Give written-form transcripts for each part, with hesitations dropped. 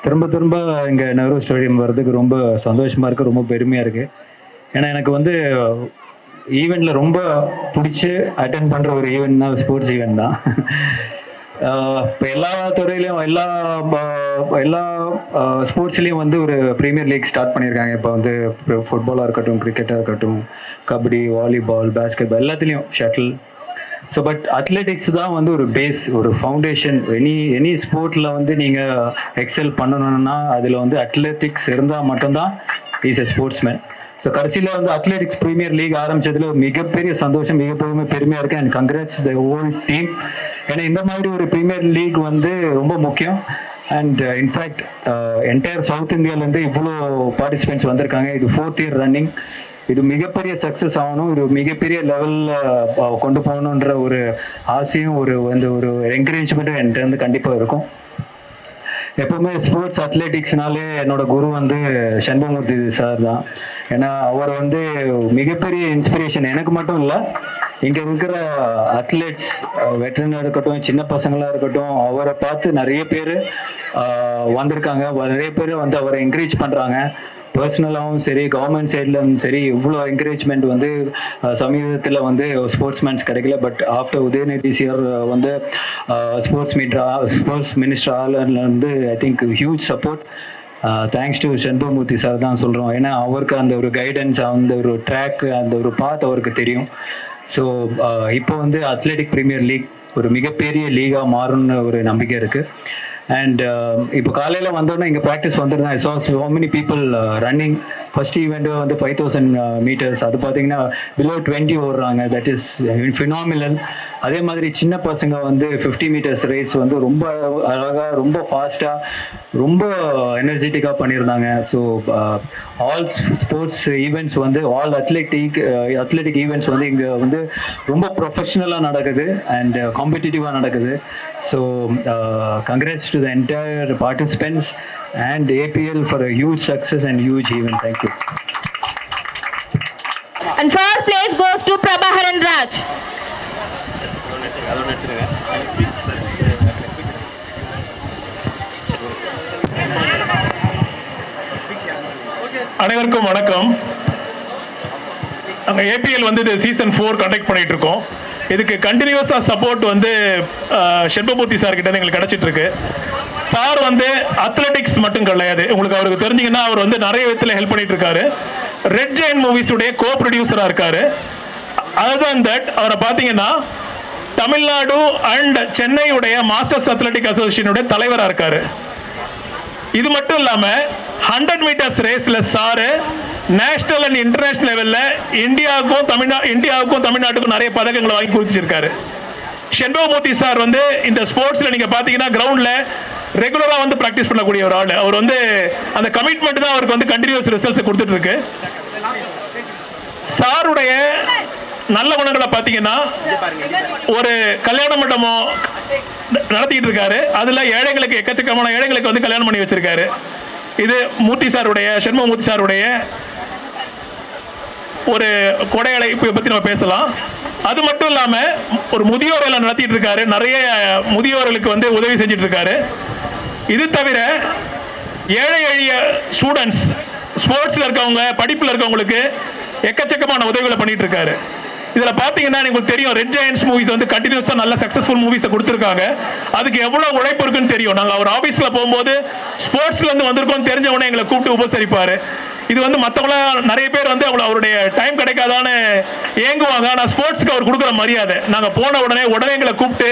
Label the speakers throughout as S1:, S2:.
S1: திரும்ப திரும்ப இங்கே நெஹ்ரு ஸ்டேடியம் வர்றதுக்கு ரொம்ப சந்தோஷமாக இருக்குது, ரொம்ப பெருமையாக இருக்குது. ஏன்னா எனக்கு வந்து ஈவெண்ட்டில் ரொம்ப பிடிச்சி அட்டென்ட் பண்ணுற ஒரு ஈவெண்ட்னா ஸ்போர்ட்ஸ் ஈவெண்ட் தான். இப்போ எல்லா துறையிலையும் எல்லா ஸ்போர்ட்ஸ்லேயும் வந்து ஒரு ப்ரீமியர் லீக் ஸ்டார்ட் பண்ணியிருக்காங்க. இப்போ வந்து ஃபுட்பாலாக இருக்கட்டும், கிரிக்கெட்டாக இருக்கட்டும், கபடி, வாலிபால், பேஸ்கெட்பால், எல்லாத்துலேயும் ஷட்டில். ஸோ பட் அத்லெட்டிக்ஸ் தான் வந்து ஒரு பேஸ், ஒரு ஃபவுண்டேஷன். எனி ஸ்போர்ட்டில் வந்து நீங்கள் எக்ஸல் பண்ணணும்னா அதில் வந்து அத்லெட்டிக்ஸ் இருந்தால் மட்டும்தான் இஸ் எ ஸ்போர்ட்ஸ்மேன். ஸோ கடைசியில் வந்து அத்லெட்டிக்ஸ் ப்ரீமியர் லீக் ஆரம்பிச்சதுல மிகப்பெரிய சந்தோஷம், மிகப்பெரிய பெருமையாக இருக்குது. And congrats the whole team. ஏன்னா இந்த மாதிரி ஒரு ப்ரீமியர் லீக் வந்து ரொம்ப முக்கியம். அண்ட் இன்ஃபேக்ட் என்டையர் சவுத் இந்தியாவிலேருந்து இவ்வளோ பார்ட்டிசிபென்ட்ஸ் வந்திருக்காங்க. இது 4th year ரன்னிங். இது மிகப்பெரிய சக்ஸஸ் ஆகணும், இது மிகப்பெரிய லெவலில் கொண்டு போகணுன்ற ஒரு ஆசையும் ஒரு என்கரேஜ்மெண்ட்டும் என்கிட்ட வந்து கண்டிப்பாக இருக்கும். எப்பவுமே ஸ்போர்ட்ஸ் அத்லெட்டிக்ஸ்னாலே என்னோட குரு வந்து சண்பகமூர்த்தி சார் தான். ஏன்னா அவர் வந்து மிகப்பெரிய இன்ஸ்பிரேஷன் எனக்கு மட்டும் இல்லை, இங்கே இருக்கிற அத்லெட்ஸ், வெட்டரனாக இருக்கட்டும், சின்ன பசங்களாக இருக்கட்டும், அவரை பார்த்து நிறைய பேர் வந்திருக்காங்க. நிறைய பேர் வந்து அவரை என்கரேஜ் பண்ணுறாங்க. பர்சனலாகவும் சரி, கவர்மெண்ட் சைட்லேருந்து சரி, இவ்வளோ என்கரேஜ்மெண்ட் வந்து சமீபத்தில் வந்து ஸ்போர்ட்ஸ்மேன்ஸ் கிடைக்கல. பட் ஆஃப்டர் உதயநிதி சார் வந்து ஸ்போர்ட்ஸ் மினிஸ்டர் ஆலர்லேருந்து I think huge support. Thanks to Shanbagamoorthy sir தான் சொல்கிறோம். ஏன்னா அவருக்கு அந்த ஒரு கைடன்ஸ், அந்த ஒரு ட்ராக், அந்த ஒரு பாத் அவருக்கு தெரியும். ஸோ இப்போ வந்து அத்லெட்டிக் ப்ரீமியர் லீக் ஒரு மிகப்பெரிய லீகாக மாறும்னு ஒரு நம்பிக்கை இருக்குது. அண்ட் இப்போ காலையில் வந்தோடனே இங்கே ப்ராக்டிஸ் வந்துருந்தேன். ஐ சா so many people running. First event வந்து 5000 meters. அது பார்த்தீங்கன்னா below 20 ஓடுறாங்க. That is phenomenal. அதே மாதிரி சின்ன பசங்க வந்து 50 meters ரேஸ் வந்து ரொம்ப அழகாக, ரொம்ப ஃபாஸ்ட்டாக, ரொம்ப எனர்ஜெட்டிக்காக பண்ணியிருந்தாங்க. ஸோ ஆல் ஸ்போர்ட்ஸ் ஈவெண்ட்ஸ் வந்து ஆல் அத்லெட்டிக் ஈவெண்ட்ஸ் வந்து இங்கே வந்து ரொம்ப ப்ரொஃபஷ்னலாக நடக்குது அண்ட் காம்படிட்டிவாக நடக்குது. So congrats to the entire participants and APL for a huge success and huge event. Thank you.
S2: And first place goes to Prabhaharan Raj.
S3: அனைவருக்கும் வணக்கம். நாங்கள் ஏபிஎல் வந்து இது சீசன் 4 கண்டக்ட் பண்ணிட்டு இருக்கோம். இதுக்கு கண்டினியூஸாக சப்போர்ட் வந்து சண்பகமூர்த்தி சார் கிட்ட எங்களுக்கு கிடைச்சிட்டு இருக்கு. சார் வந்து அத்லெட்டிக்ஸ் மட்டும் கிடையாது, உங்களுக்கு அவருக்கு தெரிஞ்சிங்கன்னா அவர் வந்து நிறைய விதத்தில் ஹெல்ப் பண்ணிட்டு இருக்காரு. ரெட் ஜெயண்ட் மூவிஸுடைய கோ ப்ரொடியூசராக இருக்காரு. அதர் தன் தட் அவரை பார்த்தீங்கன்னா தமிழ்நாடு அண்ட் சென்னையுடைய மாஸ்டர்ஸ் அத்லெட்டிக் அசோசியேஷனுடைய தலைவராக இருக்காரு. இது மட்டும் இல்லாமல் 100 meters ரேஸில் சாரு நேஷனல் அண்ட் இன்டர்நேஷனல் லெவலில் இந்தியாவுக்கும் தமிழ்நாட்டுக்கும் நிறைய பதக்கங்களை வாங்கி கொடுத்துருக்காரு. சண்பகமூர்த்தி சார் வந்து இந்த ஸ்போர்ட்ஸில் நீங்கள் பார்த்தீங்கன்னா கிரவுண்டில் ரெகுலராக வந்து ப்ராக்டிஸ் பண்ணக்கூடிய ஒரு ஆள். அவர் வந்து அந்த கமிட்மெண்ட் தான் அவருக்கு வந்து கண்டினியூஸ் ரிசல்ட்ஸ் கொடுத்துட்டு இருக்கு. சாருடைய நல்ல குணங்களை பார்த்தீங்கன்னா ஒரு கல்யாண மண்டபம் நடத்திட்டு இருக்காரு. அதில் ஏழைகளுக்கு, எக்கச்சக்கமான ஏழைகளுக்கு வந்து கல்யாணம் பண்ணி வச்சிருக்காரு. இது மூர்த்தி சாருடைய, சண்முகமூர்த்தி சாருடைய ஒரு கொடைகளை பற்றி நம்ம பேசலாம். அது மட்டும் இல்லாமல் ஒரு முதியோர் இல்லம் நடத்திட்டு இருக்காரு. நிறைய முதியோர்களுக்கு வந்து உதவி செஞ்சுட்டு இருக்காரு. இது தவிர ஏழை எளிய ஸ்டூடெண்ட்ஸ், ஸ்போர்ட்ஸில் இருக்கவங்க, படிப்பில் இருக்கவங்களுக்கு எக்கச்சக்கமான உதவிகளை பண்ணிட்டு இருக்காரு. இதில் பார்த்தீங்கன்னா உங்களுக்கு தெரியும், ரெட் ஜெயண்ட்ஸ் மூவிஸ் வந்து கண்டினியூஸாக நல்ல சக்ஸஸ்ஃபுல் மூவிஸை கொடுத்துருக்காங்க. அதுக்கு எவ்வளோ உழைப்பு இருக்குன்னு தெரியும். நாங்கள் அவர் ஆஃபீஸில் போகும்போது ஸ்போர்ட்ஸ்லேருந்து வந்திருக்கோம்னு தெரிஞ்சவொடனே எங்களை கூப்பிட்டு உபசரிப்பார். இது வந்து மற்றவங்களாம் நிறைய பேர் வந்து அவருடைய டைம் கிடைக்காதான்னு ஏங்குவாங்க. ஆனால் ஸ்போர்ட்ஸுக்கு அவர் கொடுக்குற மரியாதை, நாங்கள் போன உடனே எங்களை கூப்பிட்டு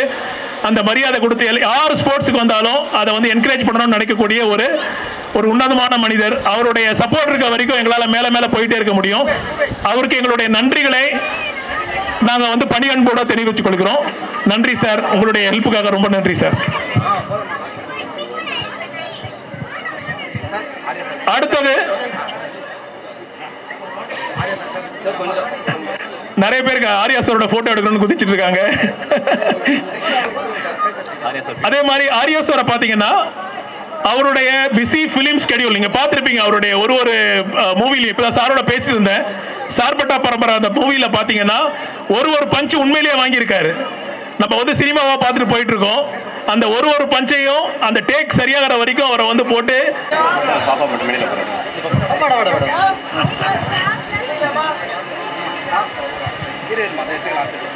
S3: அந்த மரியாதை கொடுத்து யார் ஸ்போர்ட்ஸுக்கு வந்தாலும் அதை வந்து என்கரேஜ் பண்ணணும்னு நினைக்கக்கூடிய ஒரு உன்னதமான மனிதர். அவருடைய சப்போர்ட் இருக்க வரைக்கும் எங்களால் மேலே மேலே போயிட்டே இருக்க முடியும். அவருக்கு எங்களுடைய நன்றிகளை நாங்கள் வந்து பணி அன்போட தெரிவித்துக் கொள்கிறோம். நன்றி சார், உங்களுடைய ஹெல்ப்புக்காக ரொம்ப நன்றி சார். அடுத்தது நிறைய பேருக்கு ஆர்யா சாரோட போட்டோ எடுக்கணும்னு குதிச்சிட்டு இருக்காங்க. அதே மாதிரி ஆர்யா சாரை பார்த்தீங்கன்னா அவருடைய பிஸி ஃபிலிம் ஸ்கெடியூல் நீங்க பார்த்துருப்பீங்க. அவருடைய ஒரு மூவிலையும் இப்பதான் சாரோட பேசிட்டு இருந்தேன். சார்பட்டா பரம்பரை அந்த மூவில பாத்தீங்கன்னா ஒரு பஞ்ச் உண்மையிலேயே வாங்கியிருக்காரு. நம்ம வந்து சினிமாவா பார்த்துட்டு போயிட்டு இருக்கோம். அந்த ஒரு பஞ்சையும் அந்த டேக் சரியாகிற வரைக்கும் அவரை வந்து போட்டு
S4: Get in, man.